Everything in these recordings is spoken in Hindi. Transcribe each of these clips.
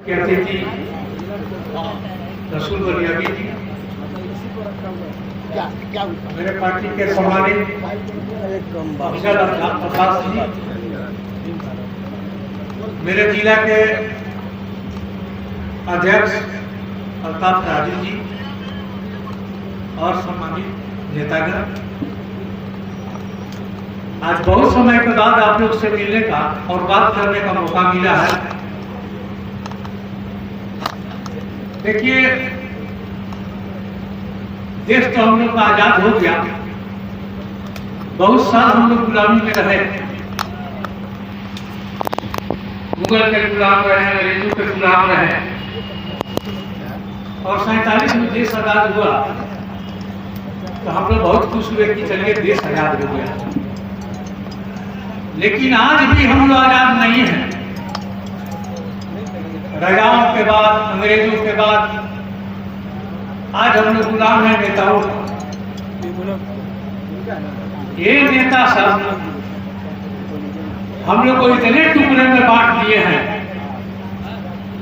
के अतिथि रसूल बलियागी जी, मेरे पार्टी के सम्मानित अफजल अब्बास जी, मेरे जिला के अध्यक्ष अल्ताफ राजू जी और सम्मानित नेतागण, आज बहुत समय के बाद आप लोग से मिलने का और बात करने का मौका मिला है। देखिए, देश तो हम लोग का आजाद हो गया, बहुत साल हम लोग गुलामी में रहे, मुगल के गुलाम रहे, अंग्रेजों के गुलाम रहे, और 47 में देश आजाद हुआ तो हम लोग बहुत खुश हुए कि चलिए देश आजाद हो गया। लेकिन आज भी हम लोग आजाद नहीं हैं। राजाओं के बाद, अंग्रेजों के बाद आज हम लोग गुलाम हैं नेताओं का। ये नेता सब हम लोग को इतने टुकड़े में बांट दिए हैं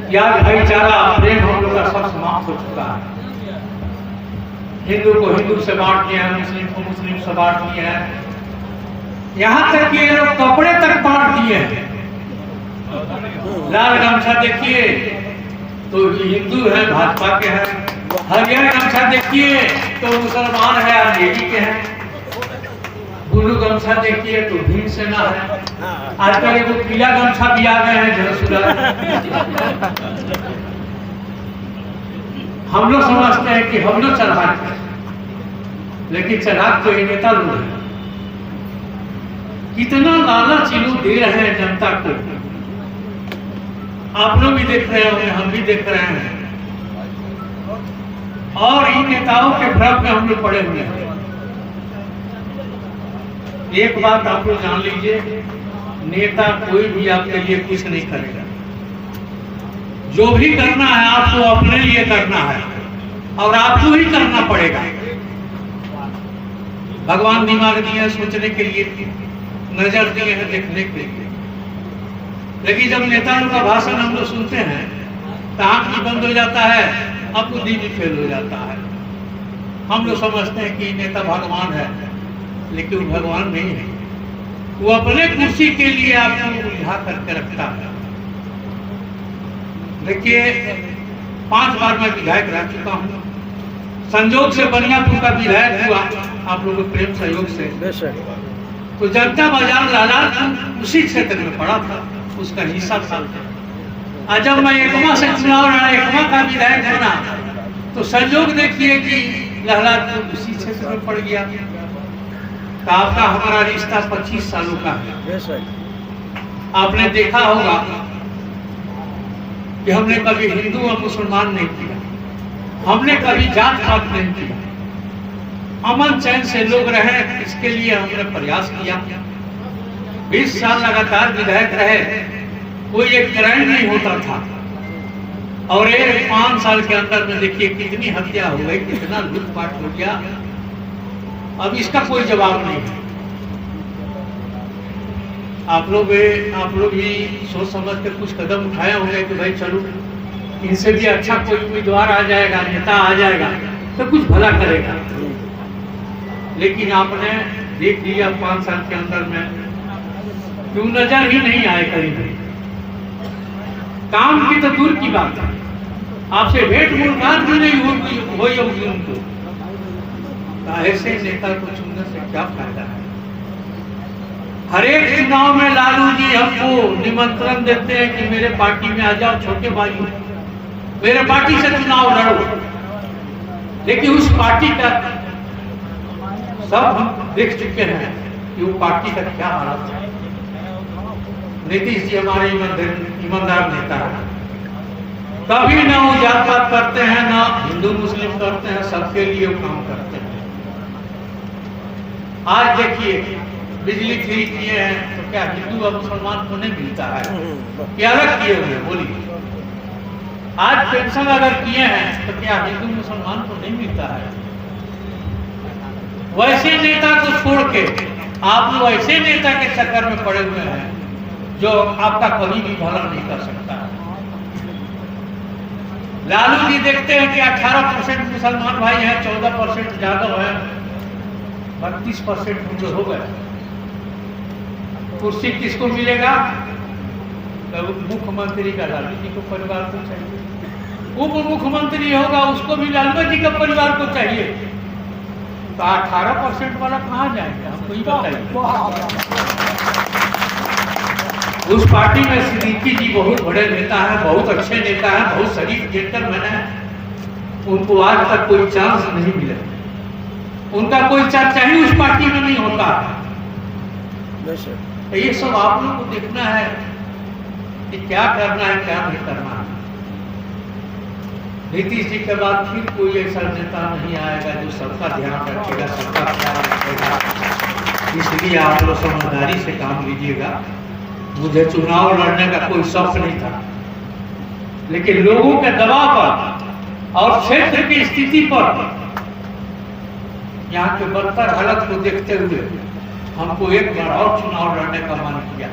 कि आज भाईचारा प्रेम हम लोग का सब समाप्त हो चुका है। हिंदू को हिंदू से बांट दिया है, मुस्लिम को मुस्लिम से बांट दिया है, यहाँ तक कि ये लोग कपड़े तक बांट दिए हैं। लाल गमछा देखिए तो हिंदू है, भाजपा के हैं, हरियर गमछा देखिए तो मुसलमान है, अंग्रेजी के हैं, ब्लू गमछा देखिए तो भीम सेना है, आजकल वो पीला गमछा भी आ गए हैं झरसुला। हम लोग समझते हैं कि हम लोग चढ़ाक हैं, लेकिन चढ़ाक तो ये नेता लोग हैं। कितना लालच लोग दे रहे हैं जनता को, आप लोग भी देख रहे होंगे, हम भी देख रहे हैं, और इन नेताओं के भ्रम में हम लोग पड़े हुए हैं। एक बात आप लोग जान लीजिए, नेता कोई भी आपके लिए कुछ नहीं करेगा। जो भी करना है आपको अपने लिए करना है और आपको ही करना पड़ेगा। भगवान दिमाग दिए है सोचने के लिए, नजर दिए हैं देखने के लिए, लेकिन जब नेताओं का भाषण हम लोग सुनते हैं तो आंख भी बंद हो जाता है, अब बुद्धि भी फेल हो जाता है। हम लोग समझते हैं कि नेता भगवान है, लेकिन वो भगवान नहीं है। वो अपने कुर्सी के लिए आपको उलझा करके रखता है। देखिए, 5 बार मैं विधायक रह चुका हूँ, संजोग से बनियापुर का विधायक हुआ आप लोगों के प्रेम सहयोग से। तो जनता बाजार लाला उसी क्षेत्र में पड़ा था, उसका हिस्सा था। आज जब मैं एकमा से चुनाव लड़ा, एकमा का विधायक बना, तो संजोग देखिए कि लहलादपुर उसी क्षेत्र में पड़ गया। तो आपका हमारा रिश्ता 25 सालों का है। आपने देखा होगा कि हमने कभी हिंदू और मुसलमान नहीं किया, हमने कभी जात पात नहीं किया, अमन चैन से लोग रहे, इसके लिए हमने प्रयास किया। 20 साल लगातार विधायक रहे, कोई एक क्राइम नहीं होता था, और एक 5 साल के अंदर में देखिए कितनी हत्या हो गई, कितना लूटपाट हो गया। अब इसका कोई जवाब नहीं है। आप लोग भी सोच समझ के कुछ कदम उठाए होंगे कि भाई चलो इनसे भी अच्छा कोई उम्मीदवार आ जाएगा, नेता आ जाएगा तो कुछ भला करेगा। लेकिन आपने देख लिया 5 साल के अंदर में क्यों नजर ही नहीं आए करीब। काम की तो दूर की बात है, आपसे भेंट मुलाकात भी नहीं होगी उनको। ऐसे नेता को चुनने से क्या फायदा है। हर एक चुनाव में लालू जी हमको निमंत्रण देते हैं कि मेरे पार्टी में आ जाओ छोटे भाई, मेरे पार्टी से चुनाव लड़ो। लेकिन उस पार्टी का सब हम देख चुके हैं कि वो पार्टी का क्या हालत है। नीतीश जी हमारे ईमानदार नेता है, कभी ना वो जात पात करते हैं, ना हिंदू मुस्लिम करते हैं, सबके लिए वो काम करते हैं। आज देखिए बिजली फ्री किए हैं तो क्या हिंदू और मुसलमान को नहीं मिलता है? क्या अलग किए हुए बोलिए। आज पेंशन अगर किए हैं तो क्या हिंदू मुसलमान को नहीं मिलता है? वैसे नेता को छोड़ के आप लोग ऐसे नेता के चक्कर में पड़े हुए हैं जो आपका कभी भी भला नहीं कर सकता। लालू जी देखते हैं कि 18% मुसलमान भाई हैं, 14% यादव हैं, 32% मुझे हो गए। कुर्सी किसको मिलेगा? मुख्यमंत्री का लालू जी को परिवार को चाहिए, उप मुख्यमंत्री होगा उसको भी लालू जी का परिवार को चाहिए। तो 18% वाला कहाँ जाएगा, हमको ही बताइए। उस पार्टी में सिद्दीकी जी बहुत बड़े नेता हैं, बहुत अच्छे नेता हैं, बहुत शरीफ जेंटलमैन है, उनको आज तक कोई चांस नहीं मिला, उनका कोई चर्चा ही उस पार्टी में नहीं होता है। तो ये सब आप लोगों को देखना है कि क्या करना है क्या नहीं करना है। नीतीश जी के बाद फिर कोई ऐसा नेता नहीं आएगा जो सबका ध्यान रखेगा, सबका ख्याल रखेगा। इसलिए आप लोग समझदारी से काम लीजिएगा। मुझे चुनाव लड़ने का कोई शौक नहीं था, लेकिन लोगों के दबाव पर और क्षेत्र की स्थिति पर, यहाँ के बदतर हालत को देखते हुए हमको एक बार और चुनाव लड़ने का मन किया।